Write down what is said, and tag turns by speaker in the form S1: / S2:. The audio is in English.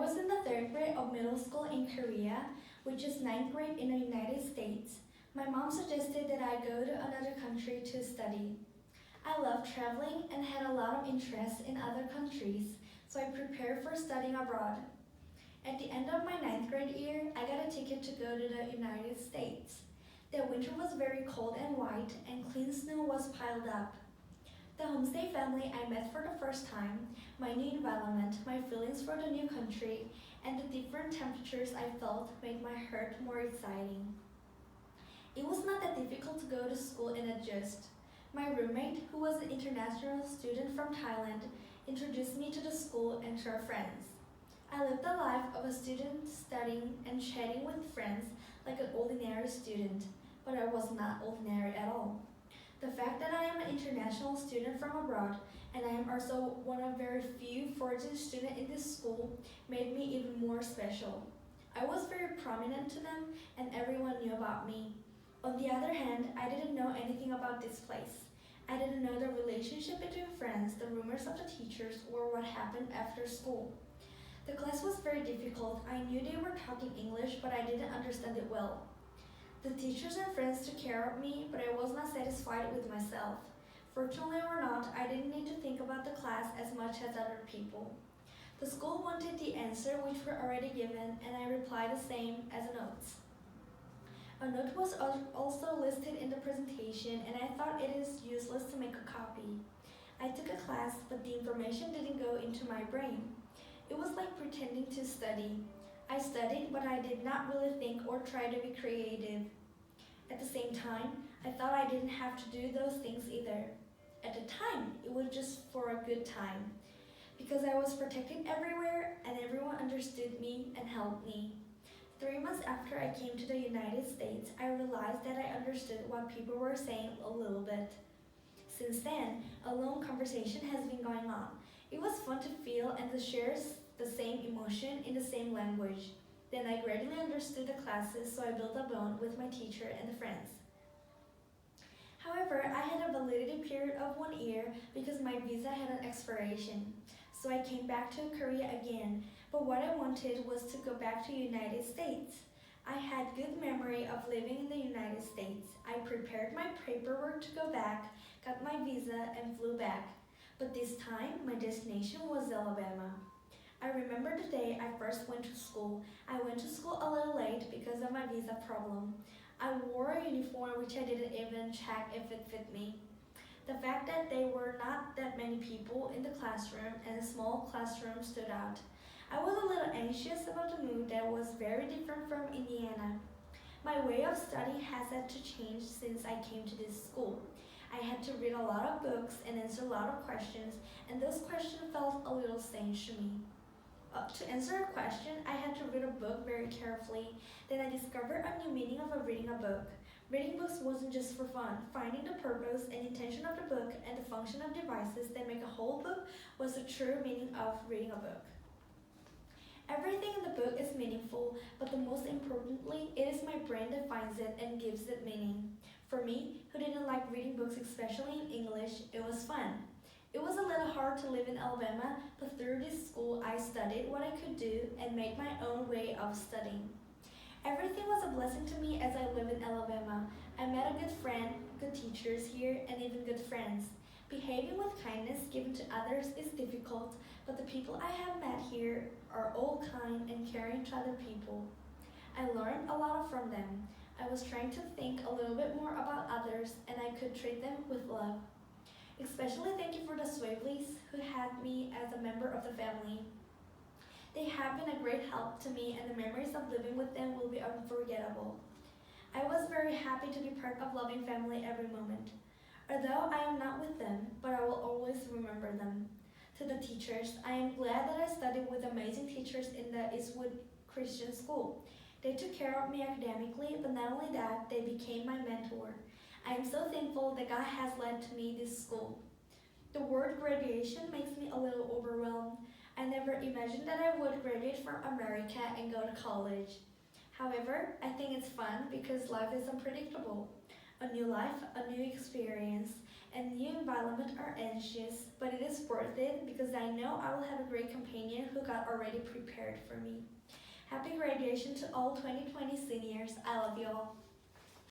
S1: was in the third grade of middle school in Korea, which is ninth grade in the United States. My mom suggested that I go to another country to study. I love traveling and had a lot of interest in other countries, so I prepared for studying abroad. At the end of my ninth grade year, I got a ticket to go to the United States. The winter was very cold and white, and clean snow was piled up. The homestay family I met for the first time, my new environment, my feelings for the new country, and the different temperatures I felt made my heart more exciting. It was not that difficult to go to school and adjust. My roommate, who was an international student from Thailand, introduced me to the school and to our friends. I lived the life of a student studying and chatting with friends like an ordinary student, but I was not ordinary at all. The fact that I am an international student from abroad and I am also one of very few foreign students in this school made me even more special. I was very prominent to them and everyone knew about me. On the other hand, I didn't know anything about this place. I didn't know the relationship between friends, the rumors of the teachers, or what happened after school. The class was very difficult. I knew they were talking English, but I didn't understand it well. The teachers and friends took care of me, but I was not satisfied with myself. Fortunately or not, I didn't need to think about the class as much as other people. The school wanted the answer which were already given, and I replied the same as a note. A note was also listed in the presentation, and I thought it is useless to make a copy. I took a class, but the information didn't go into my brain. It was like pretending to study. I studied, but I did not really think or try to be creative. At the same time, I thought I didn't have to do those things either. At the time, it was just for a good time, because I was protected everywhere and everyone understood me and helped me. 3 months after I came to the United States, I realized that I understood what people were saying a little bit. Since then, a long conversation has been going on. It was fun to feel and to share the same emotion in the same language. Then I gradually understood the classes, so I built a bond with my teacher and the friends. However, I had a validity period of 1 year because my visa had an expiration. So I came back to Korea again, but what I wanted was to go back to the United States. I had good memory of living in the United States. I prepared my paperwork to go back, got my visa, and flew back. But this time, my destination was Alabama. I remember the day I first went to school. I went to school a little late because of my visa problem. I wore a uniform which I didn't even check if it fit me. The fact that there were not that many people in the classroom and a small classroom stood out. I was a little anxious about the mood that was very different from Indiana. My way of study has had to change since I came to this school. I had to read a lot of books and answer a lot of questions, and those questions felt a little strange to me. To answer a question, I had to read a book very carefully. Then I discovered a new meaning of reading a book. Reading books wasn't just for fun. Finding the purpose and intention of the book and the function of devices that make a whole book was the true meaning of reading a book. Everything in the book is meaningful, but the most importantly, it is my brain that finds it and gives it meaning. For me, who didn't like reading books, especially in English, it was fun. It was a little hard to live in Alabama, but through this school I studied what I could do and made my own way of studying. Everything was a blessing to me as I lived in Alabama. I met a good friend, good teachers here, and even good friends. Behaving with kindness given to others is difficult, but the people I have met here are all kind and caring to other people. I learned a lot from them. I was trying to think a little bit more about others, and I could treat them with love. Especially thank you for the Swaveleys who had me as a member of the family. They have been a great help to me, and the memories of living with them will be unforgettable. I was very happy to be part of loving family every moment. Although I am not with them, but I will always remember them. To the teachers, I am glad that I studied with amazing teachers in the Eastwood Christian School. They took care of me academically, but not only that, they became my mentor. I am so thankful that God has led to me this school. The word graduation makes me a little overwhelmed. I never imagined that I would graduate from America and go to college. However, I think it's fun because life is unpredictable. A new life, a new experience, and new environment are anxious, but it is worth it because I know I will have a great companion who got already prepared for me. Happy graduation to all 2020 seniors. I love you all.